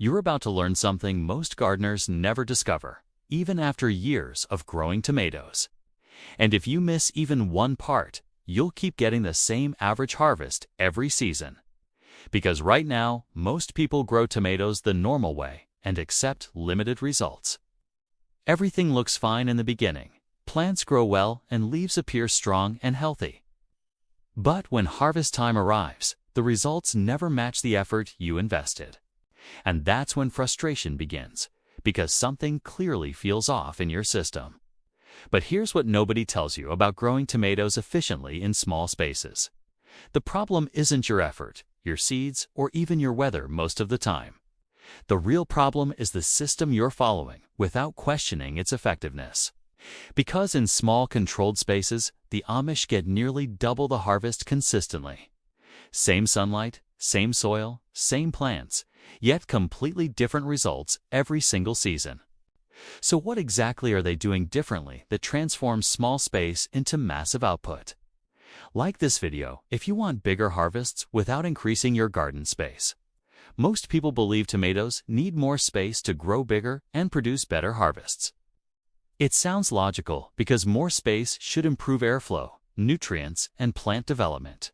You're about to learn something most gardeners never discover, even after years of growing tomatoes. And if you miss even one part, you'll keep getting the same average harvest every season. Because right now, most people grow tomatoes the normal way and accept limited results. Everything looks fine in the beginning. Plants grow well and leaves appear strong and healthy. But when harvest time arrives, the results never match the effort you invested. And that's when frustration begins, because something clearly feels off in your system. But here's what nobody tells you about growing tomatoes efficiently in small spaces. The problem isn't your effort, your seeds, or even your weather most of the time. The real problem is the system you're following without questioning its effectiveness. Because in small controlled spaces, the Amish get nearly double the harvest consistently. Same sunlight, same soil, same plants, yet completely different results every single season. So what exactly are they doing differently that transforms small space into massive output? Like this video if you want bigger harvests without increasing your garden space. Most people believe tomatoes need more space to grow bigger and produce better harvests. It sounds logical because more space should improve airflow, nutrients, and plant development.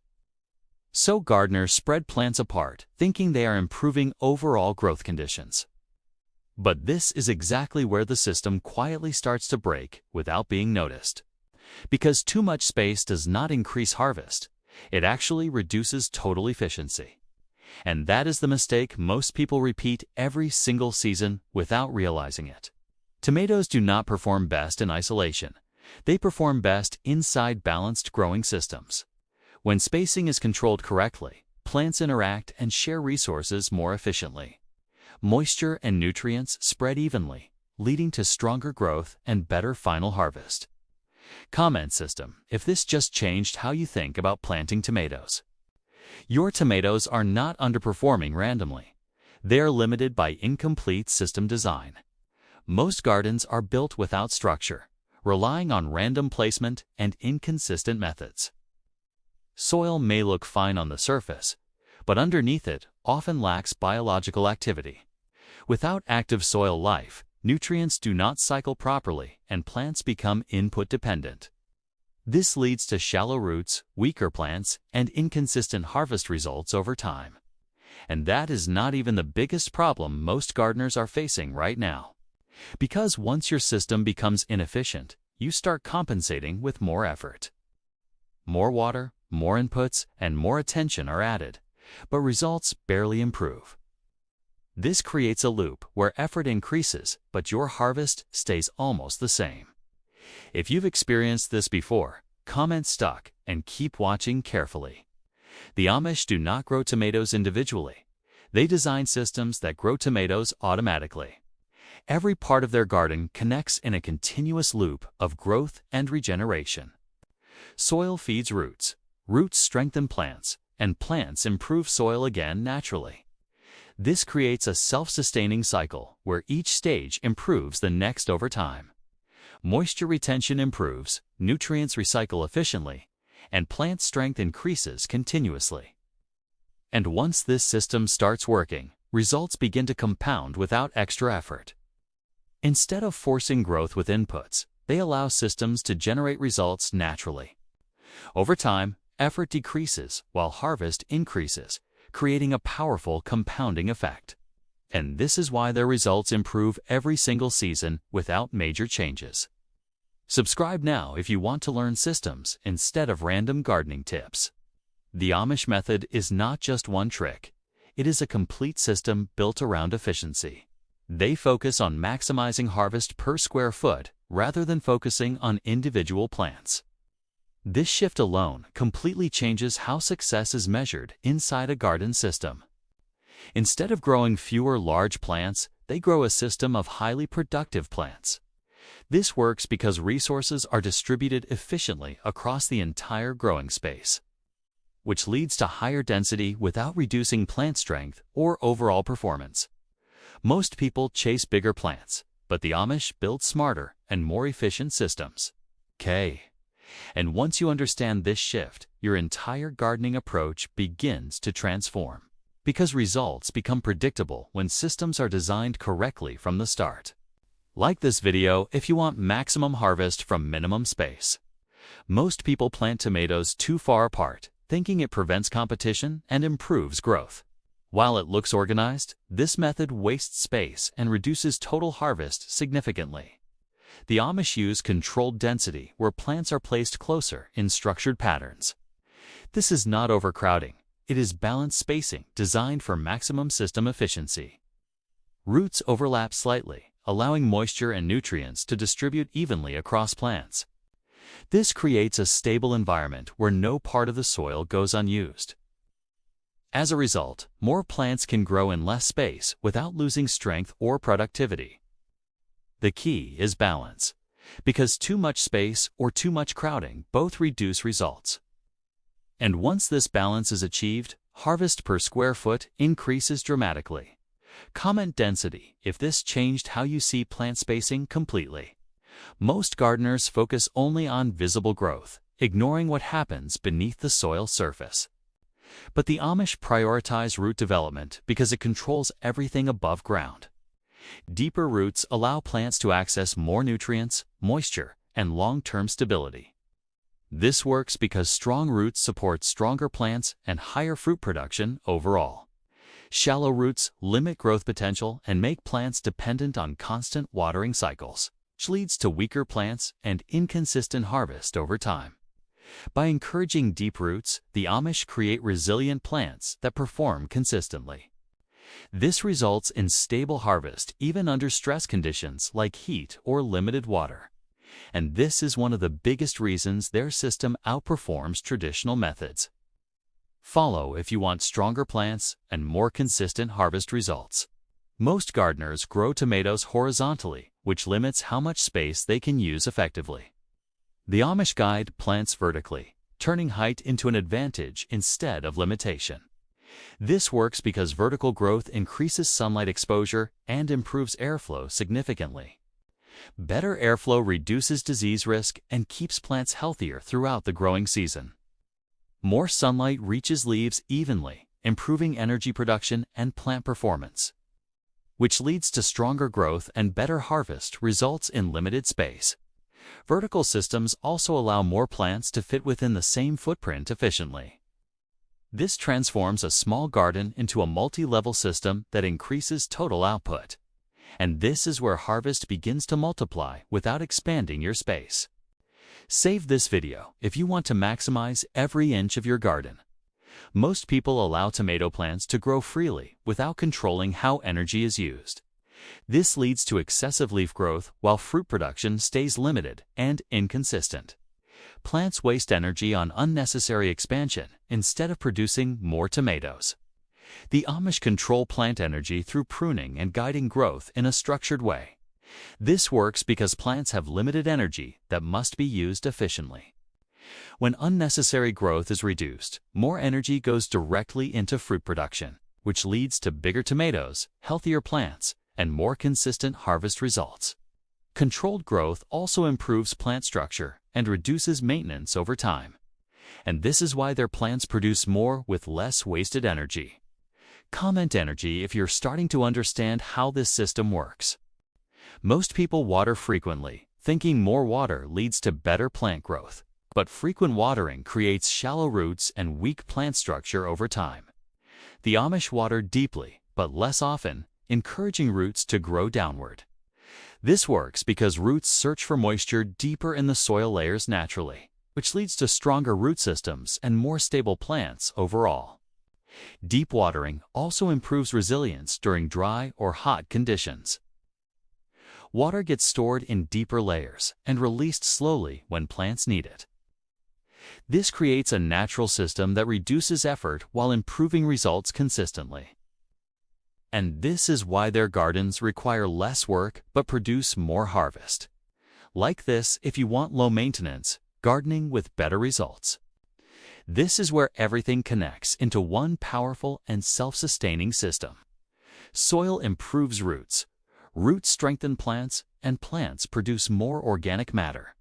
So gardeners spread plants apart, thinking they are improving overall growth conditions. But this is exactly where the system quietly starts to break without being noticed. Because too much space does not increase harvest, it actually reduces total efficiency. And that is the mistake most people repeat every single season without realizing it. Tomatoes do not perform best in isolation. They perform best inside balanced growing systems. When spacing is controlled correctly, plants interact and share resources more efficiently. Moisture and nutrients spread evenly, leading to stronger growth and better final harvest. Comment system if this just changed how you think about planting tomatoes. Your tomatoes are not underperforming randomly. They are limited by incomplete system design. Most gardens are built without structure, relying on random placement and inconsistent methods. Soil may look fine on the surface, but underneath it often lacks biological activity. Without active soil life, nutrients do not cycle properly and plants become input dependent. This leads to shallow roots, weaker plants, and inconsistent harvest results over time. And that is not even the biggest problem most gardeners are facing right now. Because once your system becomes inefficient, you start compensating with more effort. More water, more inputs, and more attention are added, but results barely improve. This creates a loop where effort increases, but your harvest stays almost the same. If you've experienced this before, comment "stuck" and keep watching carefully. The Amish do not grow tomatoes individually. They design systems that grow tomatoes automatically. Every part of their garden connects in a continuous loop of growth and regeneration. Soil feeds roots, roots strengthen plants, and plants improve soil again naturally. This creates a self-sustaining cycle where each stage improves the next over time. Moisture retention improves, nutrients recycle efficiently, and plant strength increases continuously. And once this system starts working, results begin to compound without extra effort. Instead of forcing growth with inputs, they allow systems to generate results naturally. Over time, effort decreases while harvest increases, creating a powerful compounding effect. And this is why their results improve every single season without major changes. Subscribe now if you want to learn systems instead of random gardening tips. The Amish method is not just one trick. It is a complete system built around efficiency. They focus on maximizing harvest per square foot rather than focusing on individual plants. This shift alone completely changes how success is measured inside a garden system. Instead of growing fewer large plants, they grow a system of highly productive plants. This works because resources are distributed efficiently across the entire growing space, which leads to higher density without reducing plant strength or overall performance. Most people chase bigger plants, but the Amish build smarter and more efficient systems. And once you understand this shift, your entire gardening approach begins to transform. because results become predictable when systems are designed correctly from the start. Like this video if you want maximum harvest from minimum space. Most people plant tomatoes too far apart, thinking it prevents competition and improves growth. While it looks organized, this method wastes space and reduces total harvest significantly. The Amish use controlled density where plants are placed closer in structured patterns. This is not overcrowding. It is balanced spacing designed for maximum system efficiency. Roots overlap slightly, allowing moisture and nutrients to distribute evenly across plants. This creates a stable environment where no part of the soil goes unused. As a result, more plants can grow in less space without losing strength or productivity. The key is balance, because too much space or too much crowding both reduce results. And once this balance is achieved, harvest per square foot increases dramatically. Comment density if this changed how you see plant spacing completely. Most gardeners focus only on visible growth, ignoring what happens beneath the soil surface. But the Amish prioritize root development because it controls everything above ground. Deeper roots allow plants to access more nutrients, moisture, and long-term stability. This works because strong roots support stronger plants and higher fruit production overall. Shallow roots limit growth potential and make plants dependent on constant watering cycles, which leads to weaker plants and inconsistent harvest over time. By encouraging deep roots, the Amish create resilient plants that perform consistently. This results in stable harvest even under stress conditions like heat or limited water. And this is one of the biggest reasons their system outperforms traditional methods. Follow if you want stronger plants and more consistent harvest results. Most gardeners grow tomatoes horizontally, which limits how much space they can use effectively. The Amish guide plants vertically, turning height into an advantage instead of limitation. This works because vertical growth increases sunlight exposure and improves airflow significantly. Better airflow reduces disease risk and keeps plants healthier throughout the growing season. More sunlight reaches leaves evenly, improving energy production and plant performance, which leads to stronger growth and better harvest results in limited space. Vertical systems also allow more plants to fit within the same footprint efficiently. This transforms a small garden into a multi-level system that increases total output. And this is where harvest begins to multiply without expanding your space. Save this video if you want to maximize every inch of your garden. Most people allow tomato plants to grow freely without controlling how energy is used. This leads to excessive leaf growth while fruit production stays limited and inconsistent. Plants waste energy on unnecessary expansion instead of producing more tomatoes. The Amish control plant energy through pruning and guiding growth in a structured way. This works because plants have limited energy that must be used efficiently. When unnecessary growth is reduced, more energy goes directly into fruit production, which leads to bigger tomatoes, healthier plants, and more consistent harvest results. Controlled growth also improves plant structure and reduces maintenance over time. And this is why their plants produce more with less wasted energy. Comment energy if you're starting to understand how this system works. Most people water frequently, thinking more water leads to better plant growth. But frequent watering creates shallow roots and weak plant structure over time. The Amish water deeply, but less often, encouraging roots to grow downward. This works because roots search for moisture deeper in the soil layers naturally, which leads to stronger root systems and more stable plants overall. Deep watering also improves resilience during dry or hot conditions. Water gets stored in deeper layers and released slowly when plants need it. This creates a natural system that reduces effort while improving results consistently. And this is why their gardens require less work but produce more harvest. Like this if you want low maintenance, gardening with better results. This is where everything connects into one powerful and self-sustaining system. Soil improves roots, roots strengthen plants, and plants produce more organic matter.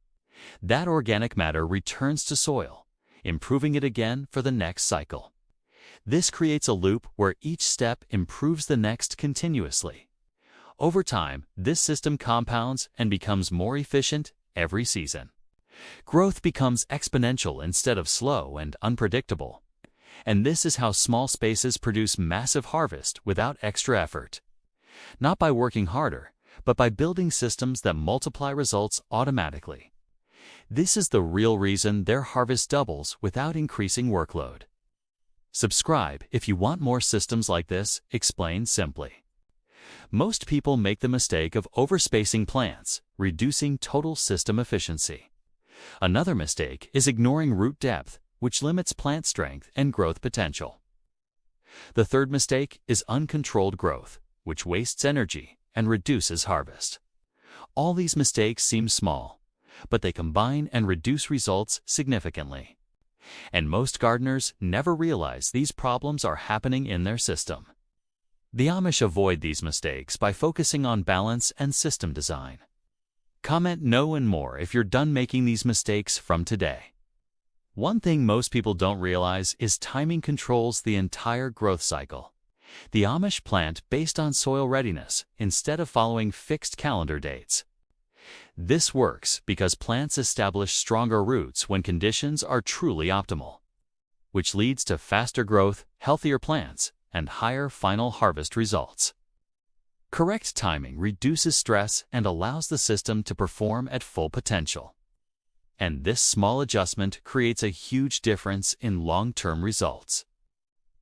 That organic matter returns to soil, improving it again for the next cycle. This creates a loop where each step improves the next continuously. Over time, this system compounds and becomes more efficient every season. Growth becomes exponential instead of slow and unpredictable. And this is how small spaces produce massive harvest without extra effort. Not by working harder, but by building systems that multiply results automatically. This is the real reason their harvest doubles without increasing workload. Subscribe if you want more systems like this explained simply. Most people make the mistake of overspacing plants, reducing total system efficiency. Another mistake is ignoring root depth, which limits plant strength and growth potential. The third mistake is uncontrolled growth, which wastes energy and reduces harvest. All these mistakes seem small, but they combine and reduce results significantly. And most gardeners never realize these problems are happening in their system. The Amish avoid these mistakes by focusing on balance and system design. Comment no and more if you're done making these mistakes from today. One thing most people don't realize is timing controls the entire growth cycle. The Amish plant based on soil readiness instead of following fixed calendar dates. This works because plants establish stronger roots when conditions are truly optimal, which leads to faster growth, healthier plants, and higher final harvest results. Correct timing reduces stress and allows the system to perform at full potential. And this small adjustment creates a huge difference in long-term results.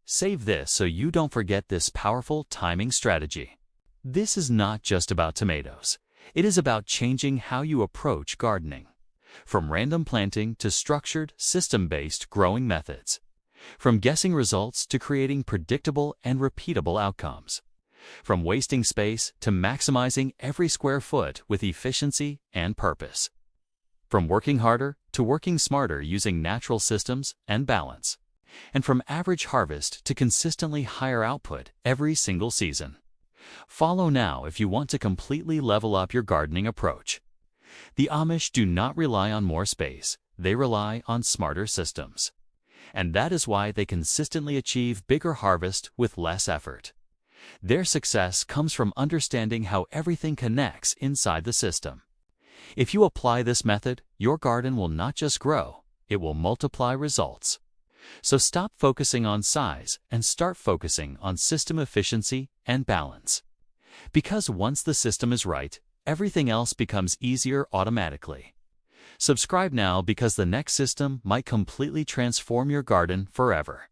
Save this so you don't forget this powerful timing strategy. This is not just about tomatoes. It is about changing how you approach gardening. From random planting to structured, system-based growing methods. From guessing results to creating predictable and repeatable outcomes. From wasting space to maximizing every square foot with efficiency and purpose. From working harder to working smarter using natural systems and balance. And from average harvest to consistently higher output every single season. Follow now if you want to completely level up your gardening approach. The Amish do not rely on more space, they rely on smarter systems. And that is why they consistently achieve bigger harvest with less effort. Their success comes from understanding how everything connects inside the system. If you apply this method, your garden will not just grow, it will multiply results. So stop focusing on size and start focusing on system efficiency and balance. Because once the system is right, everything else becomes easier automatically. Subscribe now because the next system might completely transform your garden forever.